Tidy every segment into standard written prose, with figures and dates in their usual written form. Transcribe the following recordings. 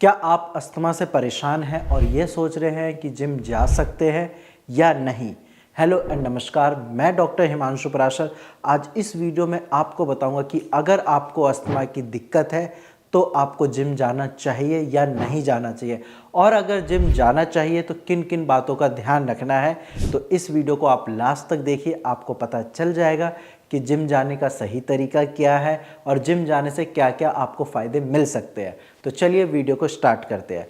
क्या आप अस्थमा से परेशान हैं और ये सोच रहे हैं कि जिम जा सकते हैं या नहीं? हेलो एंड नमस्कार, मैं डॉक्टर हिमांशु पराशर। आज इस वीडियो में आपको बताऊंगा कि अगर आपको अस्थमा की दिक्कत है तो आपको जिम जाना चाहिए या नहीं जाना चाहिए, और अगर जिम जाना चाहिए तो किन किन बातों का ध्यान रखना है। तो इस वीडियो को आप लास्ट तक देखिए, आपको पता चल जाएगा कि जिम जाने का सही तरीका क्या है और जिम जाने से क्या क्या आपको फ़ायदे मिल सकते हैं। तो चलिए वीडियो को स्टार्ट करते हैं।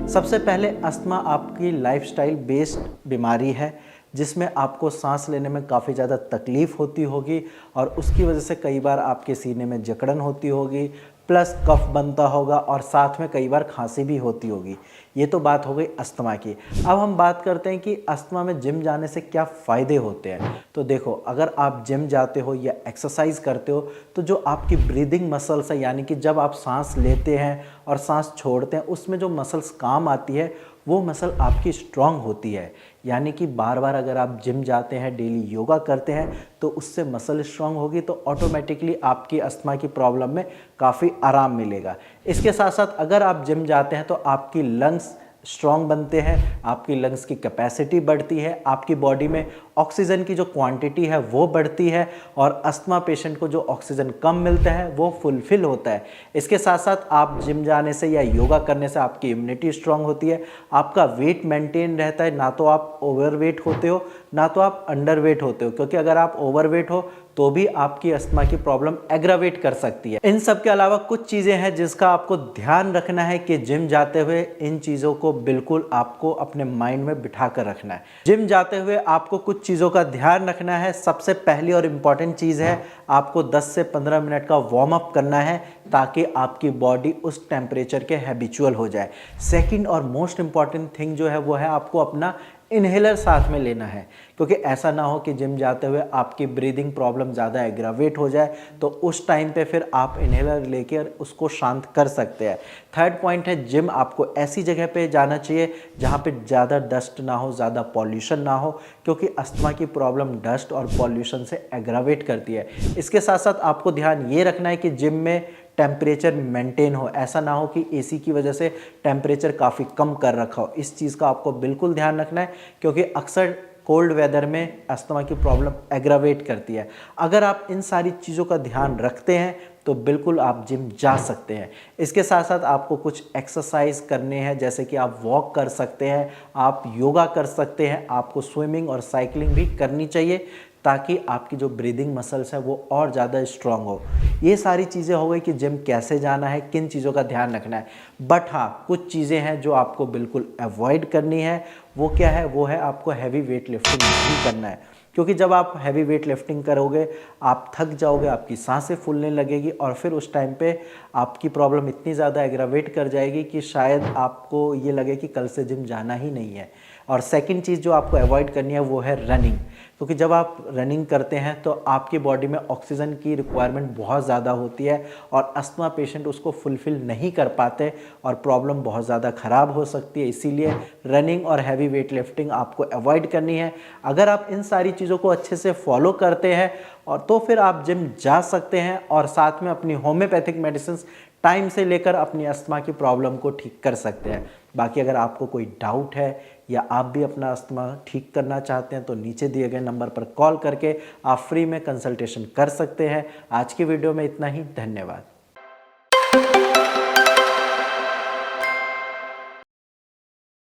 सबसे पहले अस्थमा आपकी लाइफस्टाइल बेस्ड बीमारी है जिसमें आपको सांस लेने में काफ़ी ज़्यादा तकलीफ़ होती होगी और उसकी वजह से कई बार आपके सीने में जकड़न होती होगी, प्लस कफ बनता होगा और साथ में कई बार खांसी भी होती होगी। ये तो बात हो गई अस्थमा की। अब हम बात करते हैं कि अस्थमा में जिम जाने से क्या फ़ायदे होते हैं। तो देखो, अगर आप जिम जाते हो या एक्सरसाइज करते हो तो जो आपकी ब्रीदिंग मसल्स है, यानी कि जब आप सांस लेते हैं और सांस छोड़ते हैं, उसमें जो मसल्स काम आती है वो मसल आपकी स्ट्रांग होती है। यानी कि बार बार अगर आप जिम जाते हैं, डेली योगा करते हैं, तो उससे मसल स्ट्रांग होगी तो ऑटोमेटिकली आपकी अस्थमा की प्रॉब्लम में काफ़ी आराम मिलेगा। इसके साथ साथ अगर आप जिम जाते हैं तो आपकी लंग्स स्ट्रॉन्ग बनते हैं, आपकी लंग्स की कैपेसिटी बढ़ती है, आपकी बॉडी में ऑक्सीजन की जो क्वांटिटी है वो बढ़ती है और अस्थमा पेशेंट को जो ऑक्सीजन कम मिलता है वो फुलफिल होता है। इसके साथ साथ आप जिम जाने से या योगा करने से आपकी इम्यूनिटी स्ट्रांग होती है, आपका वेट मेंटेन रहता है, ना तो आप ओवरवेट होते हो ना तो आप अंडरवेट होते हो, क्योंकि अगर आप ओवरवेट हो तो भी आपकी अस्थमा की प्रॉब्लम एग्रावेट कर सकती है। इन सब के अलावा कुछ चीज़ें हैं जिसका आपको ध्यान रखना है कि जिम जाते हुए इन चीज़ों को बिल्कुल आपको अपने माइंड में बिठा कर रखना है। जिम जाते हुए आपको कुछ चीज़ों का ध्यान रखना है। सबसे पहली और इम्पॉर्टेंट चीज़ है, आपको 10 से 15 मिनट का वार्म अप करना है ताकि आपकी बॉडी उस टेम्परेचर के हैबिचुअल हो जाए। सेकेंड और मोस्ट इम्पॉर्टेंट थिंग जो है वो है, आपको अपना इन्हेलर साथ में लेना है, क्योंकि ऐसा ना हो कि जिम जाते हुए आपकी ब्रीदिंग प्रॉब्लम ज़्यादा एग्रावेट हो जाए, तो उस टाइम पे फिर आप इन्हेलर लेकर उसको शांत कर सकते हैं। थर्ड पॉइंट है, जिम आपको ऐसी जगह पे जाना चाहिए जहाँ पे ज़्यादा डस्ट ना हो, ज़्यादा पॉल्यूशन ना हो, क्योंकि अस्थमा की प्रॉब्लम डस्ट और पॉल्यूशन से एग्रावेट करती है। इसके साथ साथ आपको ध्यान ये रखना है कि जिम में टेम्परेचर मेंटेन हो, ऐसा ना हो कि एसी की वजह से टेम्परेचर काफ़ी कम कर रखा हो। इस चीज़ का आपको बिल्कुल ध्यान रखना है, क्योंकि अक्सर कोल्ड वेदर में अस्थमा की प्रॉब्लम एग्रावेट करती है। अगर आप इन सारी चीज़ों का ध्यान रखते हैं तो बिल्कुल आप जिम जा सकते हैं। इसके साथ साथ आपको कुछ एक्सरसाइज करने हैं, जैसे कि आप वॉक कर सकते हैं, आप योगा कर सकते हैं, आपको स्विमिंग और साइकिलिंग भी करनी चाहिए ताकि आपकी जो ब्रीदिंग मसल्स है वो और ज़्यादा स्ट्रांग हो। ये सारी चीज़ें हो गई कि जिम कैसे जाना है, किन चीज़ों का ध्यान रखना है। बट हाँ, कुछ चीज़ें हैं जो आपको बिल्कुल अवॉइड करनी है। वो क्या है? वो है आपको हैवी वेट लिफ्टिंग नहीं करना है, क्योंकि जब आप हैवी वेट लिफ्टिंग करोगे आप थक जाओगे, आपकी सांसें फूलने लगेगी और फिर उस टाइम पे आपकी प्रॉब्लम इतनी ज़्यादा एग्रावेट कर जाएगी कि शायद आपको ये लगे कि कल से जिम जाना ही नहीं है। और सेकंड चीज़ जो आपको अवॉइड करनी है वो है रनिंग, क्योंकि जब आप रनिंग करते हैं तो आपकी बॉडी में ऑक्सीजन की रिक्वायरमेंट बहुत ज़्यादा होती है और अस्थमा पेशेंट उसको फुलफ़िल नहीं कर पाते और प्रॉब्लम बहुत ज़्यादा ख़राब हो सकती है। इसीलिए रनिंग और हैवी वेट लिफ्टिंग आपको अवॉइड करनी है। अगर आप इन सारी चीज़ों को अच्छे से फॉलो करते हैं और तो फिर आप जिम जा सकते हैं और साथ में अपनी होम्योपैथिक मेडिसिन टाइम से लेकर अपनी अस्थमा की प्रॉब्लम को ठीक कर सकते हैं। बाकी अगर आपको कोई डाउट है या आप भी अपना अस्थमा ठीक करना चाहते हैं तो नीचे दिए गए नंबर पर कॉल करके आप फ्री में कंसल्टेशन कर सकते हैं। आज की वीडियो में इतना ही। धन्यवाद।